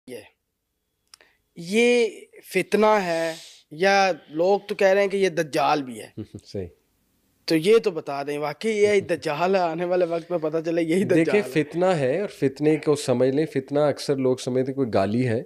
ये ये फितना है या लोग तो कह रहे हैं कि ये दज्जाल भी है। सही। तो ये तो बता दें वाकई ये दज्जाल है, आने वाले वक्त में पता चले यही देखिए, दज्जाल है। फितना है और फितने को समझ लें। फितना अक्सर लोग समझते कोई गाली है।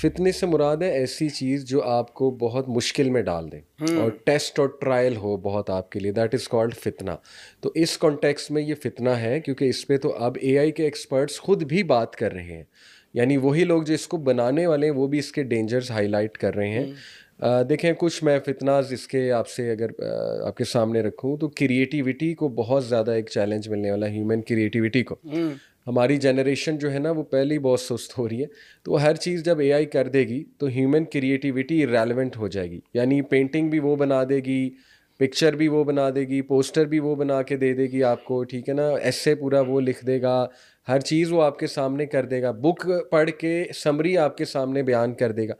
फितने से मुराद है ऐसी चीज़ जो आपको बहुत मुश्किल में डाल दे और टेस्ट और ट्रायल हो बहुत आपके लिए, दैट इज़ कॉल्ड फितना। तो इस कॉन्टेक्स्ट में ये फितना है क्योंकि इस पे तो अब एआई के एक्सपर्ट्स खुद भी बात कर रहे हैं। यानी वही लोग जो इसको बनाने वाले हैं वो भी इसके डेंजर्स हाईलाइट कर रहे हैं। देखें, कुछ मैं फितनाज इसके आपसे अगर आपके सामने रखूं तो क्रिएटिविटी को बहुत ज़्यादा एक चैलेंज मिलने वाला है, ह्यूमन क्रिएटिविटी को। हमारी जनरेशन जो है ना वो पहले ही बहुत सुस्त हो रही है। तो हर चीज़ जब एआई कर देगी तो ह्यूमन क्रिएटिविटी इरेलेवेंट हो जाएगी। यानी पेंटिंग भी वो बना देगी, पिक्चर भी वो बना देगी, पोस्टर भी वो बना के दे देगी आपको, ठीक है ना, ऐसे पूरा वो लिख देगा, हर चीज़ वो आपके सामने कर देगा, बुक पढ़ के समरी आपके सामने बयान कर देगा।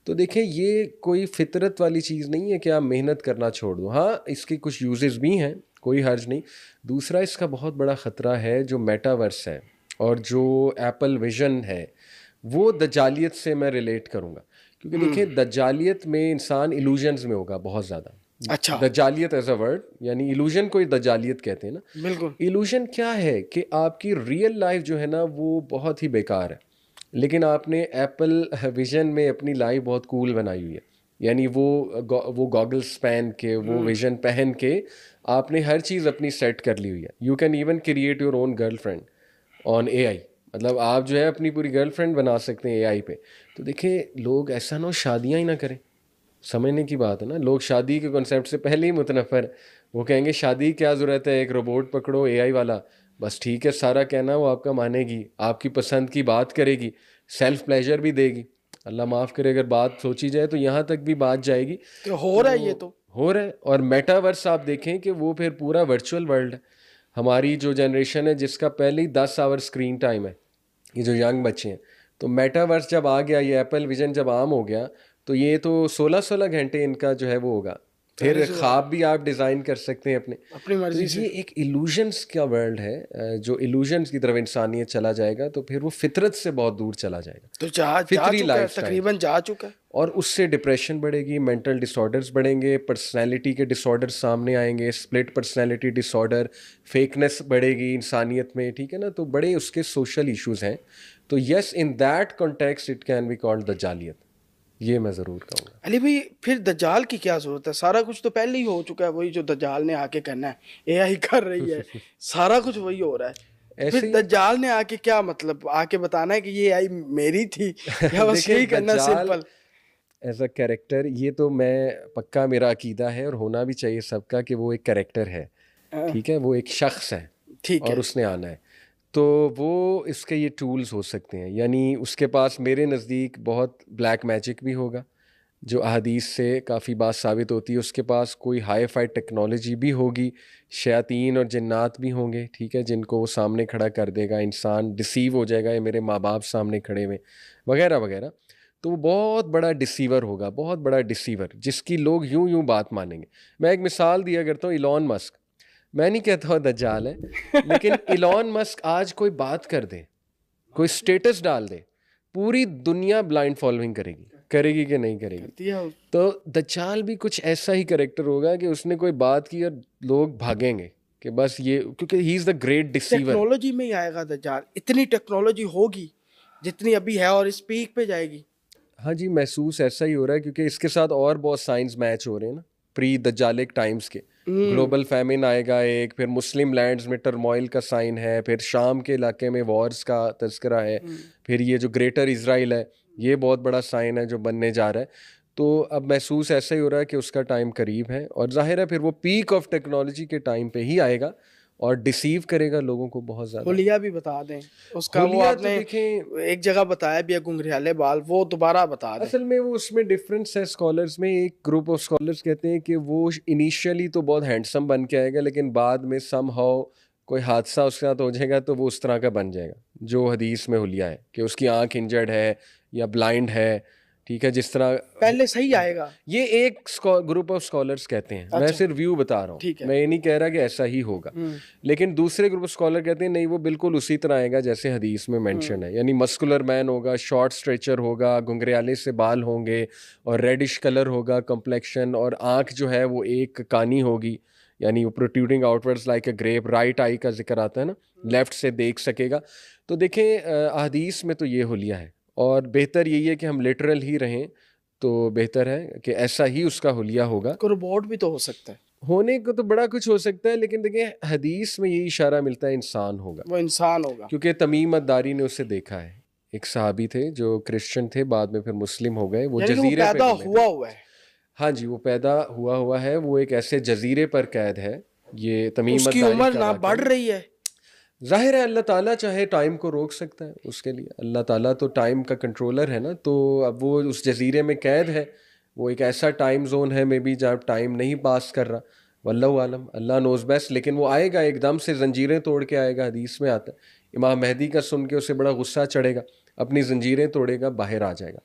तो देखिए, ये कोई फितरत वाली चीज़ नहीं है कि आप मेहनत करना छोड़ दो। हाँ, इसके कुछ यूजेस भी हैं, कोई हर्ज नहीं। दूसरा, इसका बहुत बड़ा ख़तरा है जो मेटावर्स है और जो एप्पल विजन है, वो दज्जालियत से मैं रिलेट करूँगा। क्योंकि देखिए, दज्जालियत में इंसान इल्यूजन्स में होगा बहुत ज़्यादा। अच्छा। दज्जालियत एज अ वर्ड, यानी इल्यूजन को ही दज्जालियत कहते हैं ना। बिल्कुल। इल्यूजन क्या है कि आपकी रियल लाइफ जो है ना वो बहुत ही बेकार है, लेकिन आपने एप्पल विजन में अपनी लाइफ बहुत कूल बनाई हुई है। यानी वो गॉगल्स पहन के, वो विजन पहन के आपने हर चीज़ अपनी सेट कर ली हुई है। You can even create your own girlfriend on AI. मतलब आप जो है अपनी पूरी गर्लफ्रेंड बना सकते हैं एआई पे। तो देखिए, लोग ऐसा ना हो शादियाँ ही ना करें। समझने की बात है ना, लोग शादी के कॉन्सेप्ट से पहले ही मुतनफ़र हैं। वो कहेंगे शादी क्या ज़रूरत है, एक रोबोट पकड़ो एआई वाला, बस ठीक है, सारा कहना वो आपका मानेगी, आपकी पसंद की बात करेगी, सेल्फ प्लेजर भी देगी। अल्लाह माफ़ करे, अगर बात सोची जाए तो यहाँ तक भी बात जाएगी। तो हो रहा है ये तो। हो रहा है। और मेटावर्स आप देखें कि वो फिर पूरा वर्चुअल वर्ल्ड है। हमारी जो जनरेशन है जिसका पहले ही 10 आवर स्क्रीन टाइम है, ये जो यंग बच्चे हैं, तो मेटावर्स जब आ गया, ये एप्पल विजन जब आम हो गया, तो ये तो 16-16 घंटे इनका जो है वो होगा। जाहिर फिर सी बात ख्वाब भी आप डिज़ाइन कर सकते हैं अपने। अपनी तो मर्जी से। ये एक इल्यूजन्स का वर्ल्ड है। जो इल्यूजन्स की तरफ इंसानियत चला जाएगा तो फिर वो फितरत से बहुत दूर चला जाएगा, तो जा जा फितरी चुका है, लाइफस्टाइल। तकरीबन जा चुका है। और उससे डिप्रेशन बढ़ेगी, मेंटल डिसऑर्डर्स बढ़ेंगे, पर्सनैलिटी के डिसऑर्डर्स सामने आएंगे, स्प्लिट पर्सनैलिटी डिसऑर्डर, फेकनेस बढ़ेगी इंसानियत में, ठीक है ना। तो बड़े उसके सोशल इश्यूज हैं। तो yes, in that context it can be called दज्जालियत, ये मैं ज़रूर कहूँगा। अली भाई, फिर दज्जाल की क्या जरूरत है? सारा कुछ तो पहले ही हो चुका है, वही जो दज्जाल ने आके करना है एआई कर रही है। सारा कुछ वही हो रहा है। तो फिर ऐसे ही दज्जाल ने आके क्या मतलब आके बताना है कि ये एआई मेरी थी या बस देखिए, यही करना दज्जाल सिंपल? एज अ कैरेक्टर, ये तो मैं पक्का, मेरा अकीदा है और होना भी चाहिए सबका, कि वो एक कैरेक्टर है, हाँ, ठीक है, वो एक शख्स है ठीक और है। उसने आना है। तो वो इसके ये टूल्स हो सकते हैं, यानी उसके पास मेरे नज़दीक बहुत ब्लैक मैजिक भी होगा जो अहदीस से काफ़ी बात साबित होती है। उसके पास कोई हाई फाई टेक्नोलॉजी भी होगी, शयातीन और जन्नात भी होंगे, ठीक है, जिनको वो सामने खड़ा कर देगा, इंसान डिसीव हो जाएगा, ये मेरे माँ बाप सामने खड़े हुए, वगैरह वगैरह। तो वो बहुत बड़ा डिसीवर होगा, बहुत बड़ा डिसीवर, जिसकी लोग यूं यूं बात मानेंगे। मैं एक मिसाल दिया करता हूँ, इलॉन मस्क। मैं नहीं कहता हूँ दज्जाल है, लेकिन इलॉन मस्क आज कोई बात कर दे, कोई स्टेटस डाल दे, पूरी दुनिया ब्लाइंड फॉलोइंग करेगी। करेगी कि नहीं करेगी? करती है। तो दज्जाल भी कुछ ऐसा ही करेक्टर होगा कि उसने कोई बात की और लोग भागेंगे कि बस ये, क्योंकि he is the great deceiver. Technology में ही आएगा दज्जाल, इतनी टेक्नोलॉजी होगी जितनी अभी है और इस पीक पे जाएगी। हाँ जी, महसूस ऐसा ही हो रहा है क्योंकि इसके साथ और बहुत साइंस मैच हो रहे हैं ना, प्री दज्जालिक टाइम्स के। ग्लोबल फैमिन आएगा एक, फिर मुस्लिम लैंड्स में टर्मोइल का साइन है, फिर शाम के इलाके में वॉर्स का तस्करा है, फिर ये जो ग्रेटर इज़राइल है, ये बहुत बड़ा साइन है जो बनने जा रहा है। तो अब महसूस ऐसा ही हो रहा है कि उसका टाइम करीब है, और जाहिर है फिर वो पीक ऑफ टेक्नोलॉजी के टाइम पे ही आएगा और डिसीव करेगा लोगों को बहुत ज़्यादा। हुलिया भी बता दें उसका, वो होलिया तो आपने देखें, एक जगह बताया भी है, घुंघराले बाल, वो दोबारा बता दें। असल में वो उसमें डिफरेंस है स्कॉलर्स में। एक ग्रुप ऑफ स्कॉलर्स कहते हैं कि वो इनिशियली तो बहुत हैंडसम बन के आएगा, लेकिन बाद में समहाउ कोई हादसा उसके साथ हो जाएगा तो वो उस तरह का बन जाएगा जो हदीस में हुलिया है, कि उसकी आंख इंजर्ड है या ब्लाइंड है ठीक है, जिस तरह पहले सही आएगा। ये एक ग्रुप ऑफ स्कॉलर्स कहते हैं, मैं सिर्फ व्यू बता रहा ठीक हूँ, है। मैं ये नहीं कह रहा कि ऐसा ही होगा, लेकिन दूसरे ग्रुप ऑफ स्कॉलर कहते हैं नहीं, वो बिल्कुल उसी तरह आएगा जैसे हदीस में मेंशन है, यानी मस्कुलर मैन होगा, शॉर्ट स्ट्रेचर होगा, घुंघराले से बाल होंगे और रेडिश कलर होगा कम्प्लेक्शन, और आँख जो है वो एक कानी होगी, यानी वो protruding outwards like a grape, right eye का जिक्र आता है ना, लेफ्ट से देख सकेगा। तो देखें हदीस में तो ये हुलिया है, और बेहतर यही है कि हम लिटरल ही रहें, तो बेहतर है कि ऐसा ही उसका हुलिया होगा। को रोबोट भी तो हो सकता है, होने को तो बड़ा कुछ हो सकता है, लेकिन देखिए हदीस में यही इशारा मिलता है इंसान होगा, वो इंसान होगा। क्योंकि तमीम अद्दारी ने उसे देखा है, एक सहाबी थे जो क्रिश्चियन थे, बाद में फिर मुस्लिम हो गए, वो यानी कि वो जजीरे पे पैदा मिले थे। हुआ है। हाँ जी, वो पैदा हुआ है, वो एक ऐसे जजीरे पर कैद है। ये तमीम उसकी अद्दारी उम्र का ना वाक़या बढ़ है। रही है। जाहिर है अल्लाह ताला चाहे टाइम को रोक सकता है, उसके लिए अल्लाह ताला तो टाइम का कंट्रोलर है ना, तो अब वो उस जजीरे में कैद है, वो एक ऐसा टाइम जोन है मे बी जहाँ टाइम नहीं पास कर रहा, वल्लाहु आलम, अल्लाह नोज बेस्ट, लेकिन वो आएगा एकदम से जंजीरें तोड़ के आएगा, हदीस में आता है। इमाम मेहदी का सुन के उसे बड़ा गुस्सा चढ़ेगा, अपनी जंजीरें तोड़ेगा, बाहर आ जाएगा।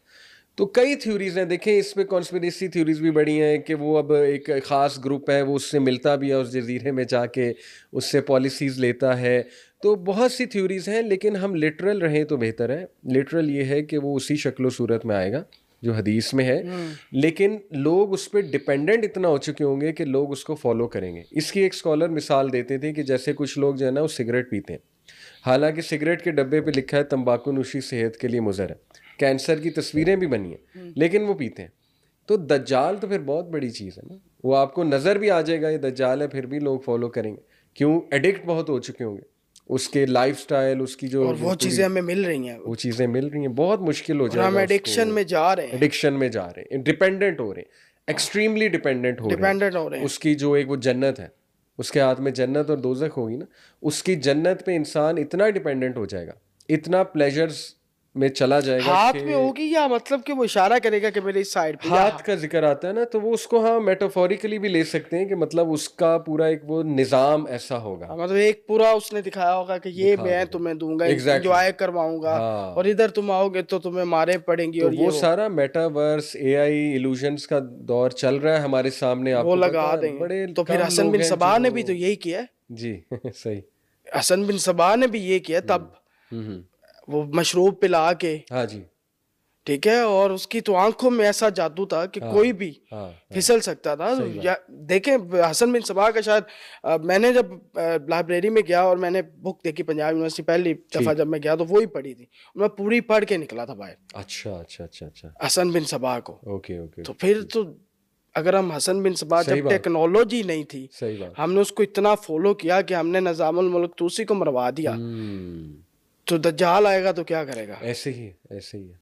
तो कई थ्योरीज हैं, देखें इसमें कॉन्स्पिरेसी थ्योरीज भी बड़ी हैं कि वो अब एक ख़ास ग्रुप है, वो उससे मिलता भी है उस जजीरे में जाके, उससे पॉलिसीज़ लेता है, तो बहुत सी थ्योरीज हैं, लेकिन हम लिटरल रहें तो बेहतर है। लिटरल ये है कि वो उसी शक्ल सूरत में आएगा जो हदीस में है, लेकिन लोग उस पर डिपेंडेंट इतना हो चुके होंगे कि लोग उसको फॉलो करेंगे। इसकी एक स्कॉलर मिसाल देते थे कि जैसे कुछ लोग जो है ना वो सिगरेट पीते हैं, हालांकि सिगरेट के डब्बे पे लिखा है तंबाकू नोशी सेहत के लिए मुज़र है, कैंसर की तस्वीरें भी बनी हैं, लेकिन वो पीते हैं। तो दज्जाल तो फिर बहुत बड़ी चीज़ है ना, वो आपको नज़र भी आ जाएगा ये दज्जाल है, फिर भी लोग फॉलो करेंगे, क्यों? एडिक्ट बहुत हो चुके होंगे, उसके लाइफस्टाइल, उसकी जो और वो चीजें हमें मिल रही हैं, वो चीज़ें मिल रही हैं, बहुत मुश्किल हो और जाएगा, हम एडिक्शन में जा रहे हैं, एडिक्शन में जा रहे हैं, डिपेंडेंट हो रहे हैं, एक्सट्रीमली डिपेंडेंट हो रहे हैं, डिपेंडेंट हो रहे हैं। उसकी जो एक वो जन्नत है, उसके हाथ में जन्नत और दोजख होगी ना, उसकी जन्नत पे इंसान इतना डिपेंडेंट हो जाएगा, इतना प्लेजर्स में चला जाएगा हाथ कि में होगी, या मतलब कि वो इशारा करेगा कि मेरे इस साइड पे, या हाथ का जिक्र आता है ना, तो वो उसको हाँ मेटाफोरिकली भी ले सकते हैं कि मतलब उसका पूरा एक वो निज़ाम ऐसा होगा, मतलब एक पूरा उसने दिखाया होगा कि ये दिखा मैं देगा। तुम्हें दूंगा, Exactly. एंजॉय करवाऊंगा, हाँ। और इधर तुम आओगे तो तुम्हें मारे पड़ेंगी, तो और वो सारा मेटावर्स एआई इल्यूजन्स का दौर चल रहा है हमारे सामने, वो आपको लगा पता है, देंगे। बड़े तो फिर कम हसन लोग बिन हैं सबा ने जो- भी तो यही किया है। जी सही। हसन बिन सबा ने भी ये किया, तब हम्म। वो मशरूब पिला के, हाँ जी। ठीक है, और उसकी तो आंखों में ऐसा जादू था कि कोई भी हाँ फिसल सकता था। सही बात। या देखें हसन बिन सबा का शायद मैंने जब लाइब्रेरी में गया और मैंने बुक देखी पंजाब यूनिवर्सिटी पहली दफा जब मैं गया, तो वो ही पढ़ी थी, मैं पूरी पढ़ के निकला था बाहर, अच्छा अच्छा अच्छा अच्छा, हसन बिन सबा को। Okay okay. तो फिर तो अगर हम हसन बिन सबा, सही जब बात। टेक्नोलॉजी नहीं थी, सही बात। हमने उसको इतना फॉलो किया कि हमने निजामुल मुल्क तूसी को मरवा दिया, तो दज्जाल आएगा तो क्या करेगा? ऐसे ही है